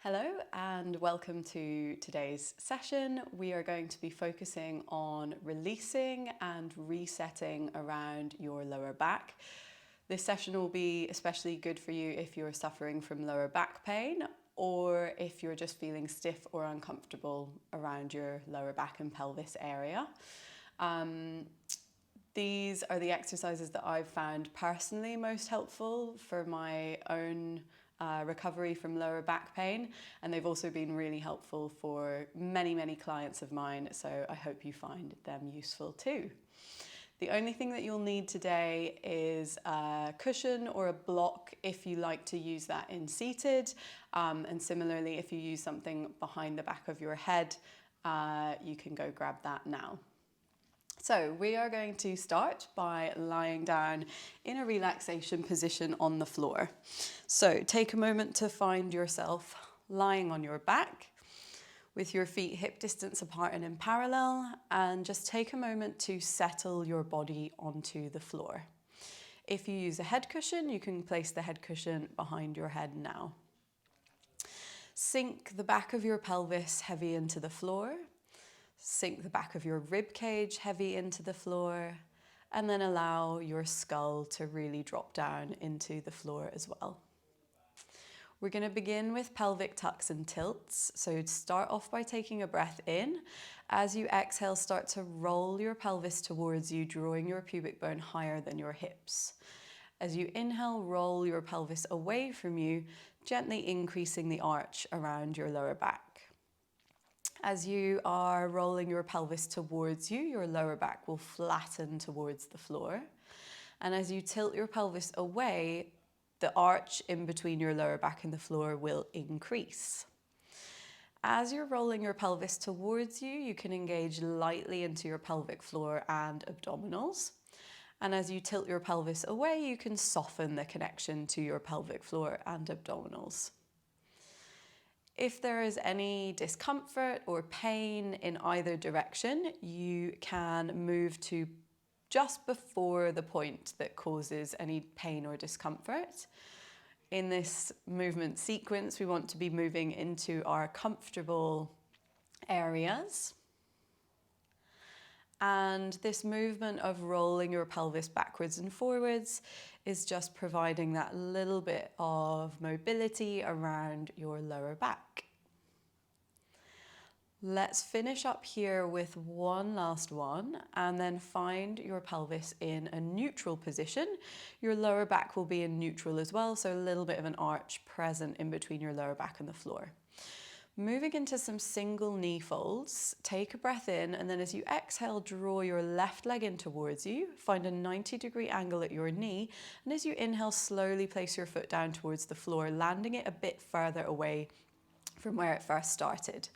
Hello and welcome to today's session. We are going to be focusing on releasing and resetting around your lower back. This session will be especially good for you if you're suffering from lower back pain or if you're just feeling stiff or uncomfortable around your lower back and pelvis area. These are the exercises that I've found personally most helpful for my own recovery from lower back pain, and they've also been really helpful for many clients of mine, so I hope you find them useful too. The only thing that you'll need today is a cushion or a block if you like to use that in seated, and similarly if you use something behind the back of your head, you can go grab that now. So we are going to start by lying down in a relaxation position on the floor. So take a moment to find yourself lying on your back with your feet hip distance apart and in parallel, and just take a moment to settle your body onto the floor. If you use a head cushion, you can place the head cushion behind your head now. Sink the back of your pelvis heavy into the floor. Sink the back of your rib cage heavy into the floor, and then allow your skull to really drop down into the floor as well. We're going to begin with pelvic tucks and tilts. So start off by taking a breath in. As you exhale, start to roll your pelvis towards you, drawing your pubic bone higher than your hips. As you inhale, roll your pelvis away from you, gently increasing the arch around your lower back. As you are rolling your pelvis towards you, your lower back will flatten towards the floor. And as you tilt your pelvis away, the arch in between your lower back and the floor will increase. As you're rolling your pelvis towards you, you can engage lightly into your pelvic floor and abdominals. And as you tilt your pelvis away, you can soften the connection to your pelvic floor and abdominals. If there is any discomfort or pain in either direction, you can move to just before the point that causes any pain or discomfort. In this movement sequence, we want to be moving into our comfortable areas. And this movement of rolling your pelvis backwards and forwards is just providing that little bit of mobility around your lower back. Let's finish up here with one last one, and then find your pelvis in a neutral position. Your lower back will be in neutral as well, so a little bit of an arch present in between your lower back and the floor. Moving into some single knee folds, take a breath in, and then as you exhale, draw your left leg in towards you, find a 90-degree angle at your knee, and as you inhale, slowly place your foot down towards the floor, landing it a bit further away from where it first started.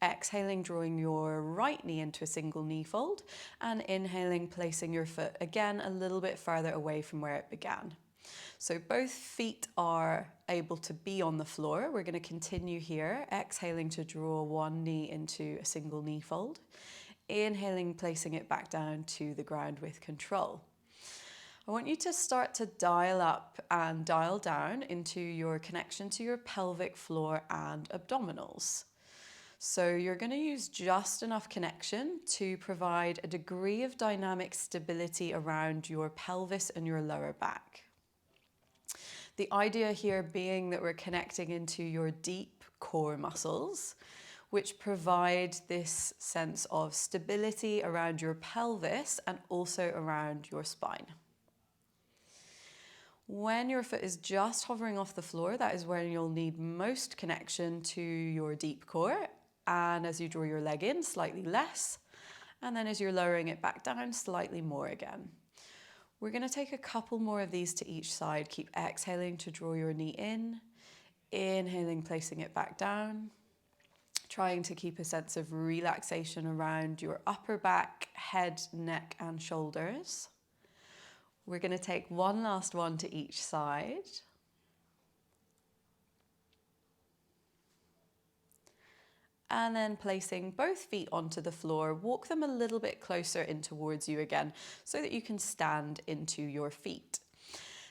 Exhaling, drawing your right knee into a single knee fold, and inhaling, placing your foot again a little bit further away from where it began. So both feet are able to be on the floor. We're going to continue here, exhaling to draw one knee into a single knee fold, inhaling, placing it back down to the ground with control. I want you to start to dial up and dial down into your connection to your pelvic floor and abdominals. So you're going to use just enough connection to provide a degree of dynamic stability around your pelvis and your lower back. The idea here being that we're connecting into your deep core muscles, which provide this sense of stability around your pelvis and also around your spine. When your foot is just hovering off the floor, that is when you'll need most connection to your deep core. And as you draw your leg in, slightly less. And then as you're lowering it back down, slightly more again. We're going to take a couple more of these to each side. Keep exhaling to draw your knee in. Inhaling, placing it back down. Trying to keep a sense of relaxation around your upper back, head, neck, and shoulders. We're going to take one last one to each side. And then placing both feet onto the floor, walk them a little bit closer in towards you again so that you can stand into your feet.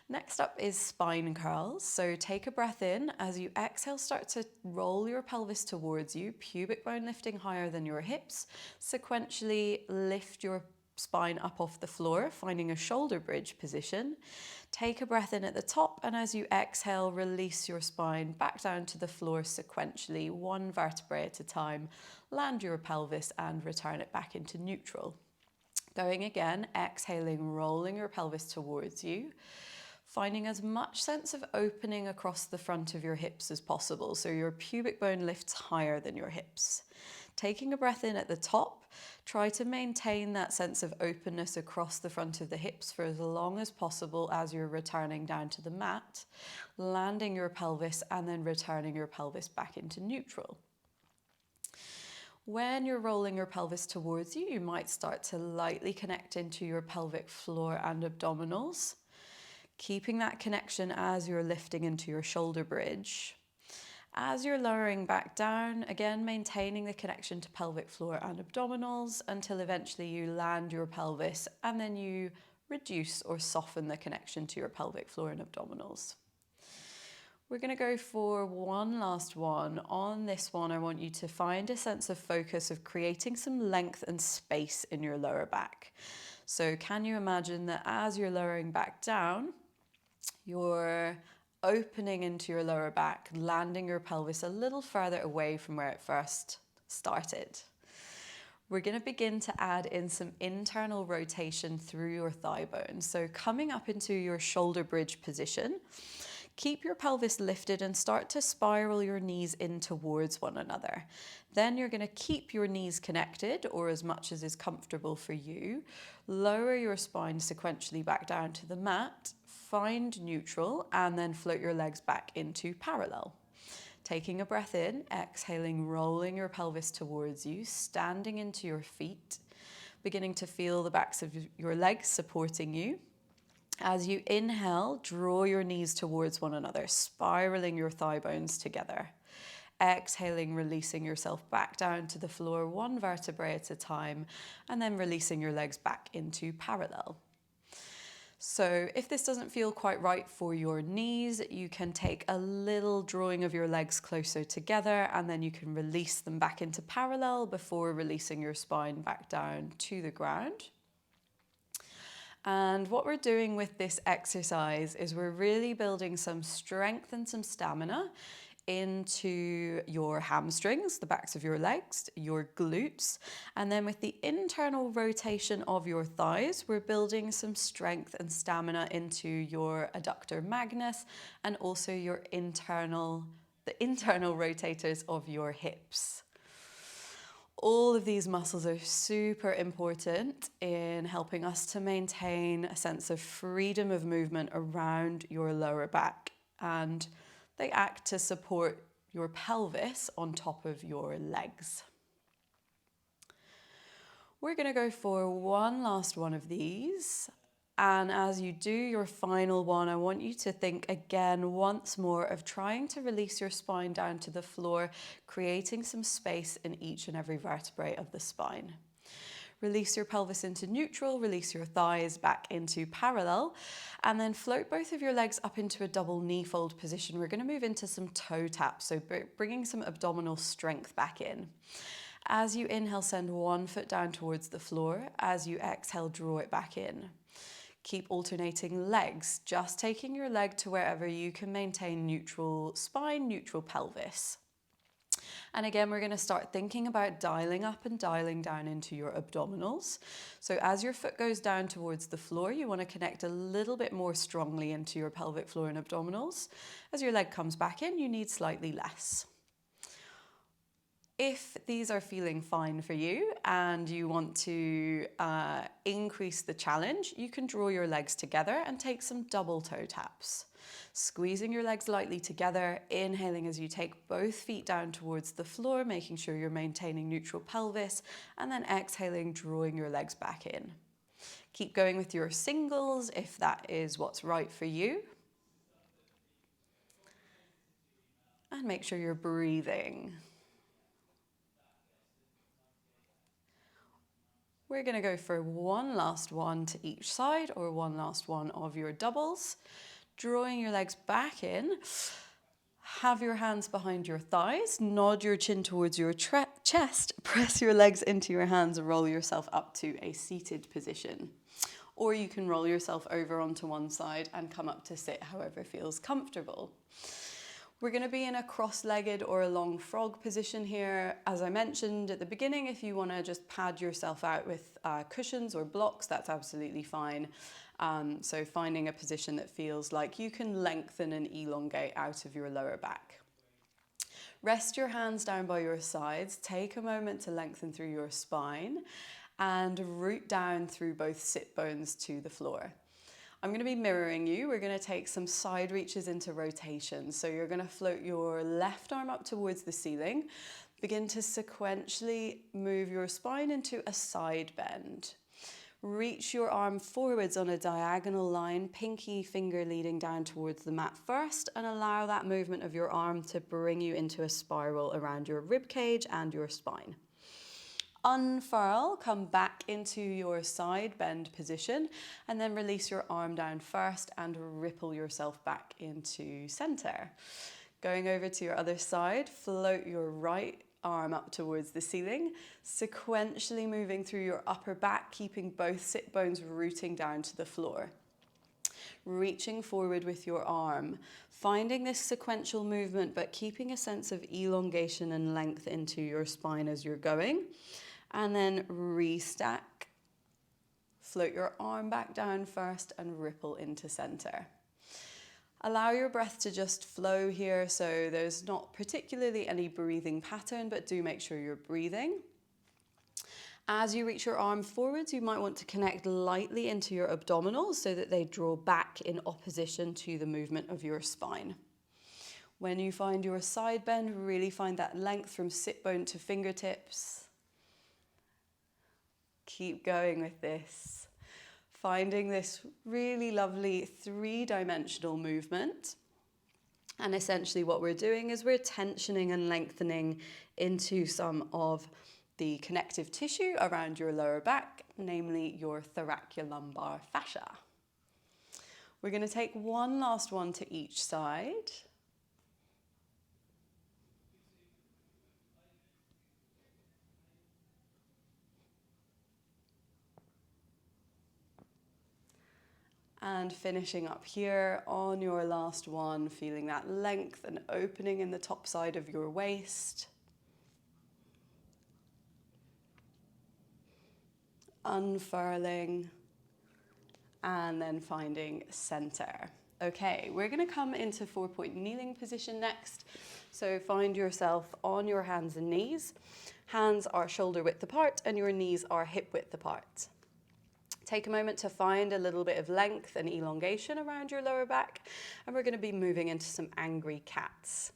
Next up is spine curls. So take a breath in. As you exhale, start to roll your pelvis towards you, pubic bone lifting higher than your hips. Sequentially lift your spine up off the floor, finding a shoulder bridge position. Take a breath in at the top, and as you exhale, release your spine back down to the floor sequentially, one vertebrae at a time. Land your pelvis and return it back into neutral. Going again, exhaling, rolling your pelvis towards you, finding as much sense of opening across the front of your hips as possible, so your pubic bone lifts higher than your hips. Taking a breath in at the top, try to maintain that sense of openness across the front of the hips for as long as possible as you're returning down to the mat, landing your pelvis and then returning your pelvis back into neutral. When you're rolling your pelvis towards you, you might start to lightly connect into your pelvic floor and abdominals, keeping that connection as you're lifting into your shoulder bridge. As you're lowering back down, again maintaining the connection to pelvic floor and abdominals until eventually you land your pelvis and then you reduce or soften the connection to your pelvic floor and abdominals. We're going to go for one last one. On this one, I want you to find a sense of focus of creating some length and space in your lower back. So can you imagine that as you're lowering back down, you're opening into your lower back, landing your pelvis a little further away from where it first started. We're going to begin to add in some internal rotation through your thigh bone. So coming up into your shoulder bridge position, keep your pelvis lifted and start to spiral your knees in towards one another. Then you're going to keep your knees connected, or as much as is comfortable for you. Lower your spine sequentially back down to the mat, find neutral, and then float your legs back into parallel. Taking a breath in, exhaling, rolling your pelvis towards you, standing into your feet, beginning to feel the backs of your legs supporting you. As you inhale, draw your knees towards one another, spiraling your thigh bones together. Exhaling, releasing yourself back down to the floor, one vertebrae at a time, and then releasing your legs back into parallel. So if this doesn't feel quite right for your knees, you can take a little drawing of your legs closer together, and then you can release them back into parallel before releasing your spine back down to the ground. And what we're doing with this exercise is we're really building some strength and some stamina into your hamstrings, the backs of your legs, your glutes. And then with the internal rotation of your thighs, we're building some strength and stamina into your adductor magnus and also the internal rotators of your hips. All of these muscles are super important in helping us to maintain a sense of freedom of movement around your lower back, and they act to support your pelvis on top of your legs. We're going to go for one last one of these. And as you do your final one, I want you to think again once more of trying to release your spine down to the floor, creating some space in each and every vertebrae of the spine. Release your pelvis into neutral, release your thighs back into parallel, and then float both of your legs up into a double knee fold position. We're going to move into some toe taps, so bringing some abdominal strength back in. As you inhale, send one foot down towards the floor. As you exhale, draw it back in. Keep alternating legs, just taking your leg to wherever you can maintain neutral spine, neutral pelvis. And again, we're going to start thinking about dialing up and dialing down into your abdominals. So as your foot goes down towards the floor, you want to connect a little bit more strongly into your pelvic floor and abdominals. As your leg comes back in, you need slightly less. If these are feeling fine for you and you want to increase the challenge, you can draw your legs together and take some double toe taps. Squeezing your legs lightly together, inhaling as you take both feet down towards the floor, making sure you're maintaining neutral pelvis, and then exhaling, drawing your legs back in. Keep going with your singles if that is what's right for you. And make sure you're breathing. We're going to go for one last one to each side, or one last one of your doubles. Drawing your legs back in, have your hands behind your thighs, nod your chin towards your chest, press your legs into your hands and roll yourself up to a seated position. Or you can roll yourself over onto one side and come up to sit, however feels comfortable. We're going to be in a cross-legged or a long frog position here. As I mentioned at the beginning, if you want to just pad yourself out with cushions or blocks, that's absolutely fine. So finding a position that feels like you can lengthen and elongate out of your lower back. Rest your hands down by your sides. Take a moment to lengthen through your spine and root down through both sit bones to the floor. I'm going to be mirroring you. We're going to take some side reaches into rotation. So you're going to float your left arm up towards the ceiling. Begin to sequentially move your spine into a side bend. Reach your arm forwards on a diagonal line, pinky finger leading down towards the mat first, and allow that movement of your arm to bring you into a spiral around your rib cage and your spine. Unfurl, come back into your side bend position, and then release your arm down first and ripple yourself back into center. Going over to your other side, float your right arm up towards the ceiling, sequentially moving through your upper back, keeping both sit bones rooting down to the floor. Reaching forward with your arm, finding this sequential movement, but keeping a sense of elongation and length into your spine as you're going. And then restack, float your arm back down first and ripple into center. Allow your breath to just flow here, so there's not particularly any breathing pattern, but do make sure you're breathing. As you reach your arm forwards, you might want to connect lightly into your abdominals so that they draw back in opposition to the movement of your spine. When you find your side bend, really find that length from sit bone to fingertips. Keep going with this. Finding this really lovely three-dimensional movement. And essentially what we're doing is we're tensioning and lengthening into some of the connective tissue around your lower back, namely your thoracolumbar fascia. We're going to take one last one to each side. And finishing up here on your last one, feeling that length and opening in the top side of your waist. Unfurling, and then finding center. Okay, we're going to come into 4-point kneeling position next. So find yourself on your hands and knees. Hands are shoulder width apart and your knees are hip width apart. Take a moment to find a little bit of length and elongation around your lower back, and we're going to be moving into some angry cats.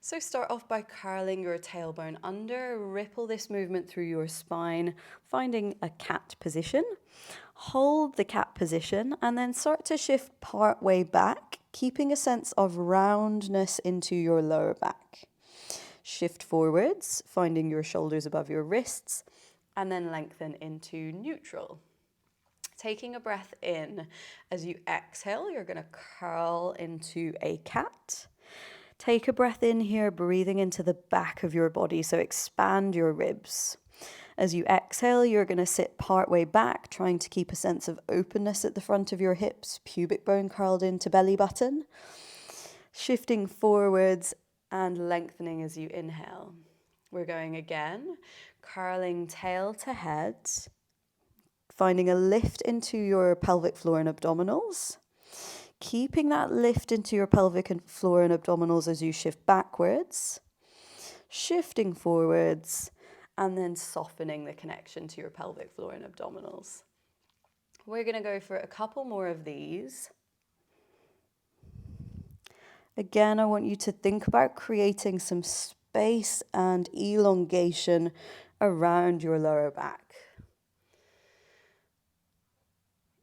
So start off by curling your tailbone under, ripple this movement through your spine, finding a cat position. Hold the cat position and then start to shift part way back, keeping a sense of roundness into your lower back. Shift forwards, finding your shoulders above your wrists, and then lengthen into neutral. Taking a breath in. As you exhale, you're going to curl into a cat. Take a breath in here, breathing into the back of your body, so expand your ribs. As you exhale, you're going to sit part way back, trying to keep a sense of openness at the front of your hips, pubic bone curled into belly button. Shifting forwards and lengthening as you inhale. We're going again, curling tail to head, finding a lift into your pelvic floor and abdominals. Keeping that lift into your pelvic and floor and abdominals as you shift backwards. Shifting forwards and then softening the connection to your pelvic floor and abdominals. We're going to go for a couple more of these. Again, I want you to think about creating some space and elongation around your lower back.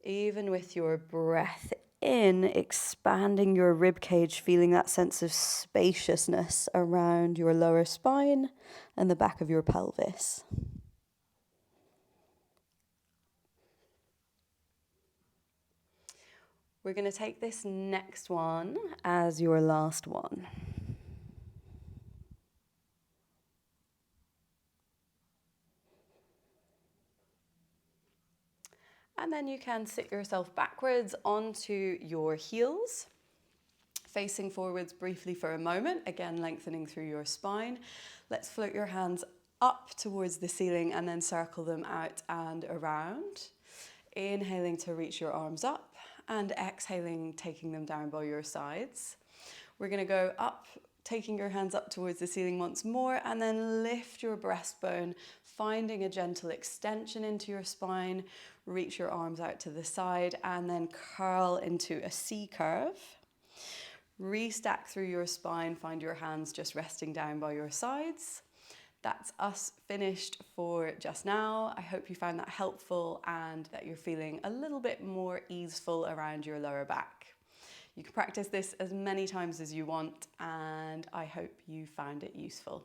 Even with your breath in, expanding your rib cage, feeling that sense of spaciousness around your lower spine and the back of your pelvis. We're going to take this next one as your last one. And then you can sit yourself backwards onto your heels, facing forwards briefly for a moment, again lengthening through your spine. Let's float your hands up towards the ceiling and then circle them out and around. Inhaling to reach your arms up and exhaling, taking them down by your sides. We're going to go up, taking your hands up towards the ceiling once more, and then lift your breastbone, finding a gentle extension into your spine. Reach your arms out to the side and then curl into a C curve. Restack through your spine, find your hands just resting down by your sides. That's us finished for just now. I hope you found that helpful and that you're feeling a little bit more easeful around your lower back. You can practice this as many times as you want, and I hope you found it useful.